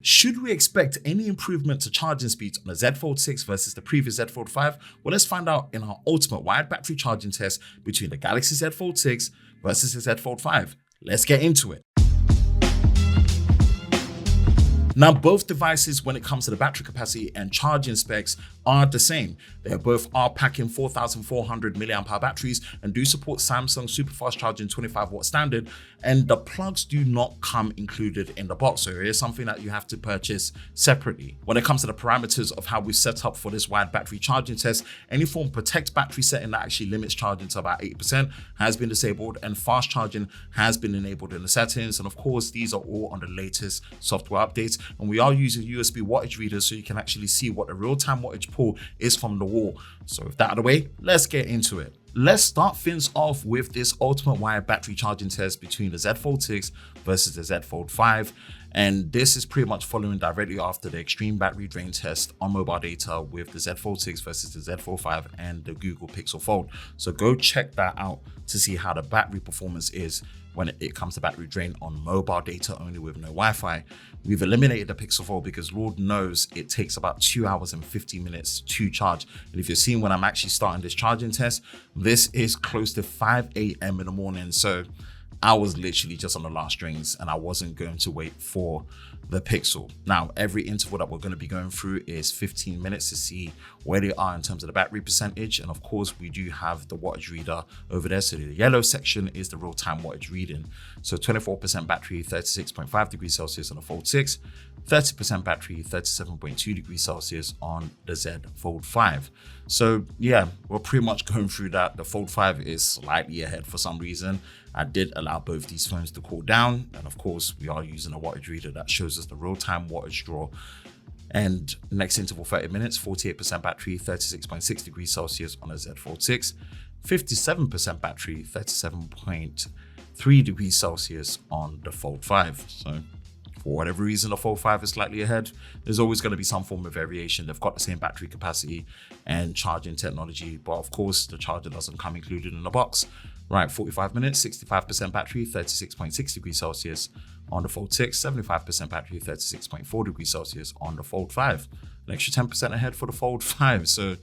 Should we expect any improvement to charging speeds on the Z Fold 6 versus the previous Z Fold 5? Well, let's find out in our ultimate wired battery charging test between the Galaxy Z Fold 6 versus the Z Fold 5. Let's get into it. Now, both devices, when it comes to the battery capacity and charging specs, are the same. They both are packing 4,400 mAh batteries and do support Samsung superfast charging 25-watt standard, and the plugs do not come included in the box, so it is something that you have to purchase separately. When it comes to the parameters of how we set up for this wired battery charging test, any form of protect battery setting that actually limits charging to about 80% has been disabled, and fast charging has been enabled in the settings. And of course, these are all on the latest software updates. And we are using USB wattage readers so you can actually see what the real-time wattage pull is from the wall. So with that out of the way, let's get into it. Let's start things off with this ultimate wired battery charging test between the Z Fold 6 versus the Z Fold 5. And this is pretty much following directly after the extreme battery drain test on mobile data with the Z Fold 6 versus the Z Fold 5 and the Google Pixel Fold. So go check that out to see how the battery performance is when it comes to battery drain on mobile data only with no Wi-Fi. We've eliminated the Pixel Fold because Lord knows it takes about 2 hours and 50 minutes to charge. And if you're seeing when I'm actually starting this charging test, this is close to 5 a.m. in the morning. So I was literally just on the last strings and I wasn't going to wait for the Pixel. Now, every interval that we're going to be going through is 15 minutes to see where they are in terms of the battery percentage. And of course, we do have the wattage reader over there. So the yellow section is the real-time wattage reading. So 24% battery, 36.5 degrees Celsius on the Fold 6, 30% battery, 37.2 degrees Celsius on the Z Fold 5. So yeah, we're pretty much going through that. The Fold 5 is slightly ahead for some reason. I did allow both these phones to cool down. And of course, we are using a wattage reader that shows us the real-time wattage draw. And next interval 30 minutes, 48% battery, 36.6 degrees Celsius on the Z Fold 6, 57% battery, 37.3 degrees Celsius on the Fold 5. So for whatever reason, the Fold 5 is slightly ahead. There's always going to be some form of variation. They've got the same battery capacity and charging technology, but of course, the charger doesn't come included in the box. Right, 45 minutes, 65% battery, 36.6 degrees Celsius on the Fold 6, 75% battery, 36.4 degrees Celsius on the Fold 5. An extra 10% ahead for the Fold 5. So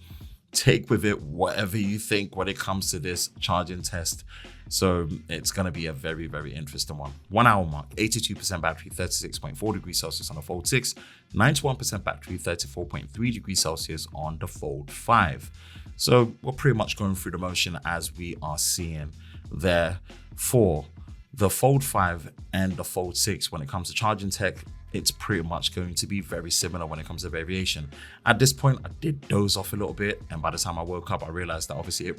take with it whatever you think when it comes to this charging test. So it's going to be a very, very interesting one. 1 hour mark, 82% battery, 36.4 degrees Celsius on the Fold 6, 91% battery, 34.3 degrees Celsius on the Fold 5. So we're pretty much going through the motion as we are seeing there for the Fold 5 and the Fold 6. When it comes to charging tech, it's pretty much going to be very similar when it comes to variation. At this point, I did doze off a little bit, and by the time I woke up, I realized that obviously it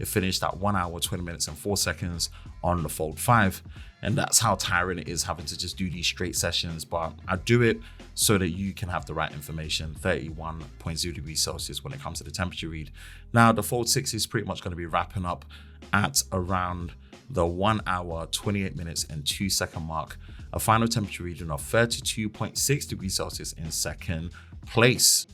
finished at 1 hour, 20 minutes and 4 seconds on the Fold 5. And that's how tiring it is having to just do these straight sessions. But I do it so that you can have the right information, 31.0 degrees Celsius when it comes to the temperature read. Now, the Fold 6 is pretty much going to be wrapping up at around the 1 hour, 28 minutes and 2 second mark. A final temperature reading of 32.6 degrees Celsius in second place.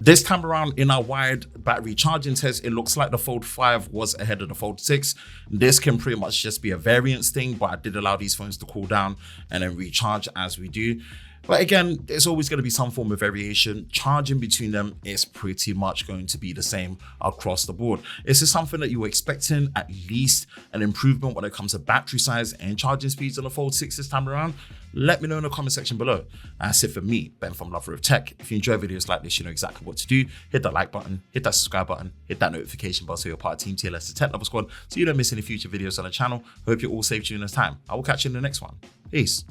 This time around in our wired battery charging test, it looks like the Fold 5 was ahead of the Fold 6. This can pretty much just be a variance thing, but I did allow these phones to cool down and then recharge as we do. But again, there's always going to be some form of variation. Charging between them is pretty much going to be the same across the board. Is this something that you were expecting, at least an improvement when it comes to battery size and charging speeds on the Fold 6 this time around? Let me know in the comment section below. That's it for me, Ben from Lover of Tech. If you enjoy videos like this, you know exactly what to do. Hit that like button, hit that subscribe button, hit that notification bell so you're part of Team TLS, the Tech Lover Squad, so you don't miss any future videos on the channel. Hope you're all safe during this time. I will catch you in the next one. Peace.